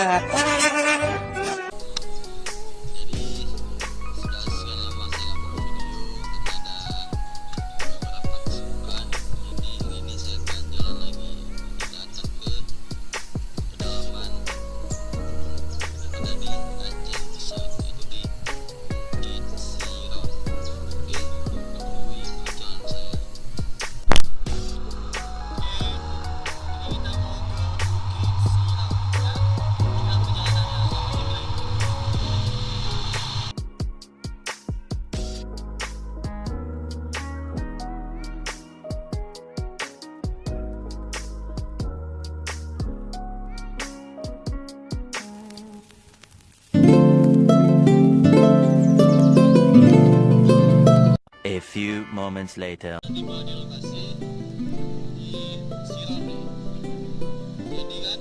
sudah sekian lama saya nggak buat video karena ada beberapa kesibukan. Jadi hari ini saya akan jalan lagi, kita akan ke pedalaman yang ada di Aceh Besar, yaitu di siron. Oke, menemui perjalanan saya. Oke, ini kita mau ke Bukit Siram ya. Inilah perjalanannya sampai sini. A few moments later. Tiba di lokasi di siron nih. Jadi kan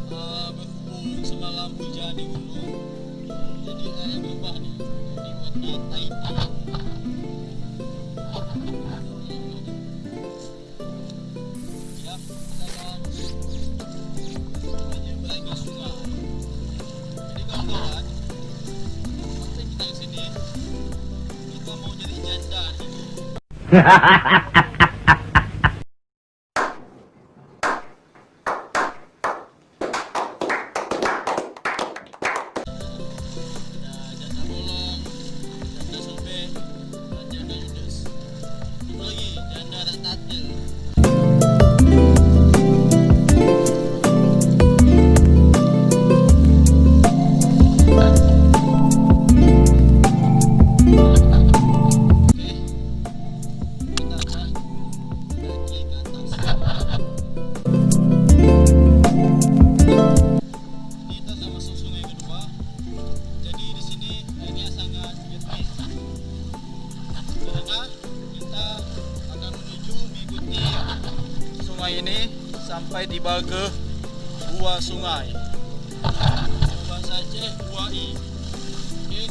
berhubung semalam hujan di gunung, jadi airnya berubah nih. Jadi warna tai. Ya, kita akan menyeberangi sungai. Jadi kawan-kawan, sampai kita ke sini, kita mau jadi janda nih. Ada janda bolong, janda sobek, dan janda judes. Satu lagi, janda tak tatil. Oke, kita akan daki ke atas. Ini kita sudah masuk sungai kedua. Jadi di sini airnya sangat jernih. Karena kita akan menuju mengikuti sungai ini sampai tiba ke gua sungai. Bahasa Aceh gua i. Oke.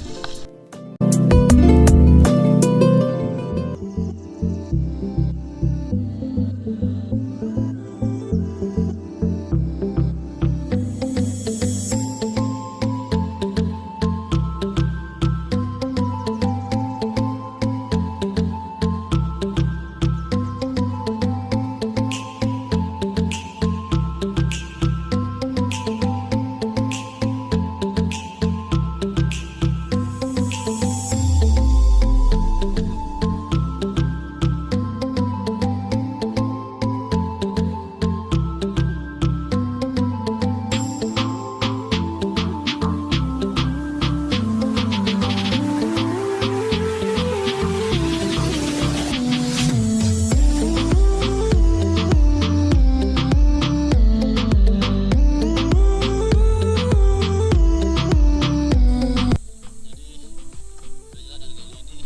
Perjalanan kali ini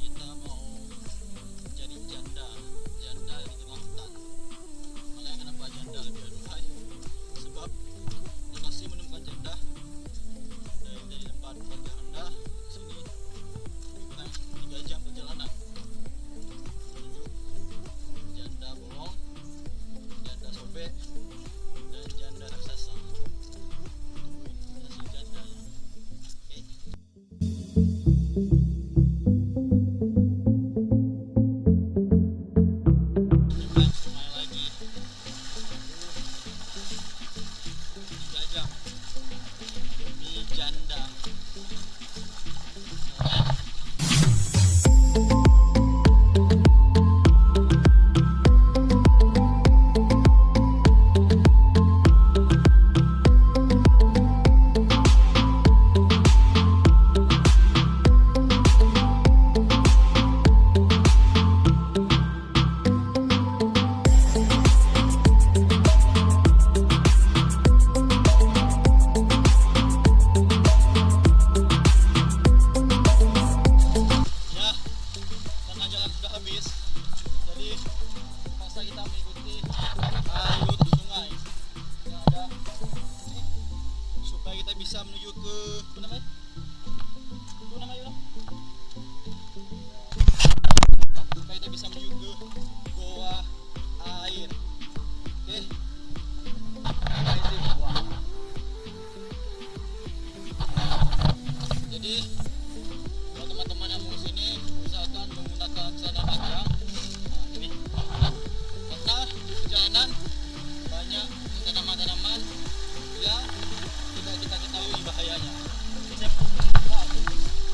kita mau cari janda di tengah hutan. Makanya kenapa janda lebih aduhai? Sebab lokasi menemukan janda dari tempat keluarga Anda ke sini lebih kurang 3 jam perjalanan menuju janda bolong, janda sobek, dan janda raksasa. Tungguin hasil jandanya. Oke. Nyebrang sungai lagi 3 jam demi janda. Ya, karena jalan sudah habis, jadi terpaksa kita mengikuti alur sungai yang ada ini supaya kita bisa menuju ke apa namanya? Apa namanya? Supaya kita bisa menuju ke goa air. Oke. Amazing. Wah. Jadi kalau teman-teman yang mau kesini usahakan menggunakan celana panjang. Nah, ini karena perjalanan banyak tanaman-tanaman yang tidak kita ketahui bahayanya.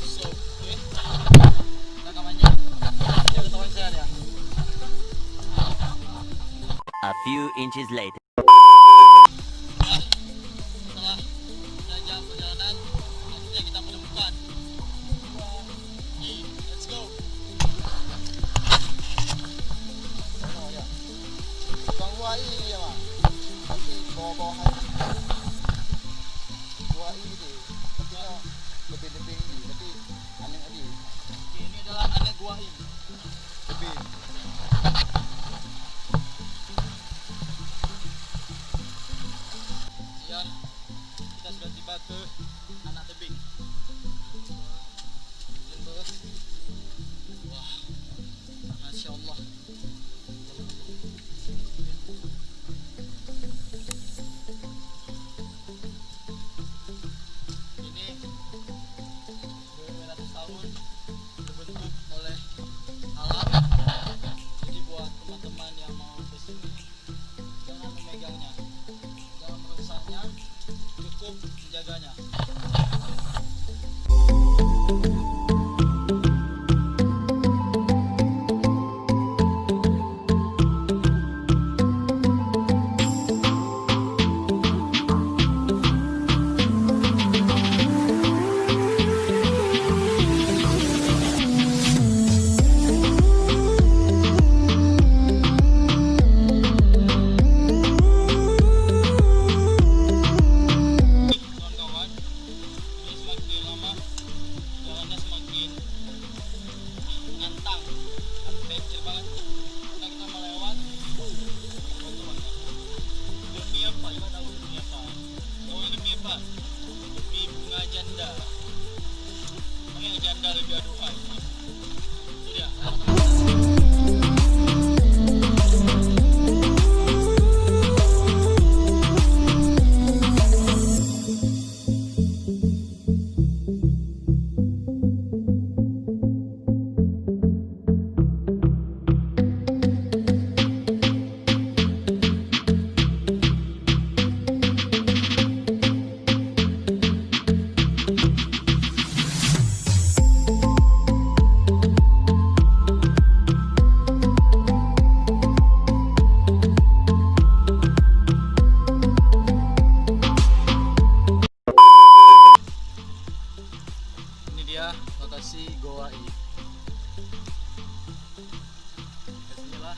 So, oke, rekamannya jangan ketahuan saya ya. A few inches later. Nah, setelah jam perjalanan, akhirnya kita menemukan gua. Let's go. Oh ya, bang gua ini ya mah. Nanti bawa-bawa gua ini deh. Tapi lebih-lebih ini, tapi aneh tadi. Oke, ini adalah aneh gua ini. Lebih. Ya, kita sudah tiba ke anak tebing. Wah, masya Allah. Ini 200 tahun terbentuk oleh alam. Jadi buat teman-teman yang mau kesini, jangan memegangnya, jangan merusaknya, cukup menjaganya. Kawan-kawan, ini semakin lama jalannya semakin menantang, adventure banget. Karena kita melewat demi apa? Coba tahu demi apa? Tahu ini demi apa? Demi bunga janda. Makanya janda lebih aduhai. Itu dia. Ini dia lokasi Goa ini. Disinilah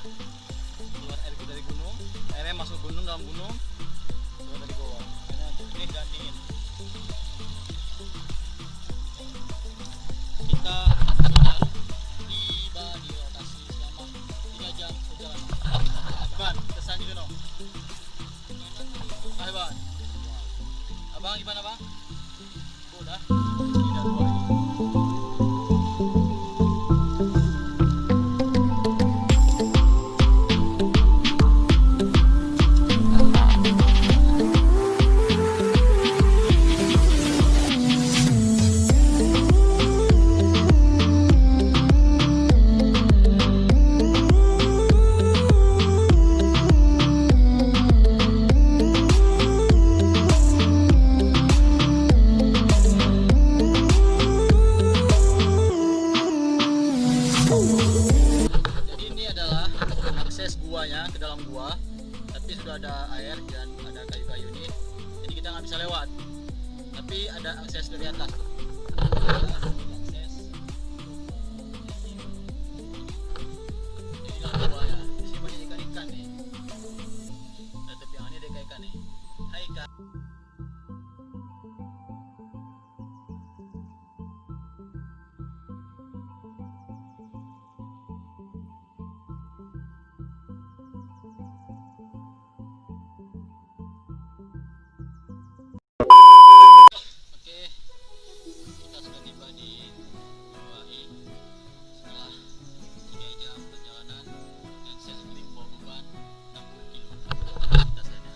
keluar air dari gunung, airnya masuk gunung, dalam gunung, keluar dari goa. Airnya jernih dan dingin. Kita sudah tiba di lokasi selama 3 jam perjalanan. Iban, kesan di sana. Hai Bang. Abang gimana Bang? Udah. Tidak dua ini. Jadi ini adalah akses guanya ke dalam gua, tapi sudah ada air dan ada kayu-kayu ini, jadi kita nggak bisa lewat. Tapi ada akses dari atas tuh. Ada akses di dalam gua ya. Di sini banyak ikan-ikan nih. Ada tepi yang ini ada ikan-ikan nih. Hai Kak. Oke, kita sudah tiba di Melewati setelah 3 jam perjalanan dan saya sendiri bawa beban 60 kilo. Kita saja.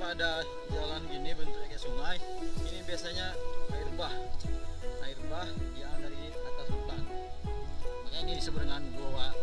kalau ada jalan gini bentuknya kayak sungai, ini biasanya air bah yang dari atas hutan. Makanya ini disebut dengan gua.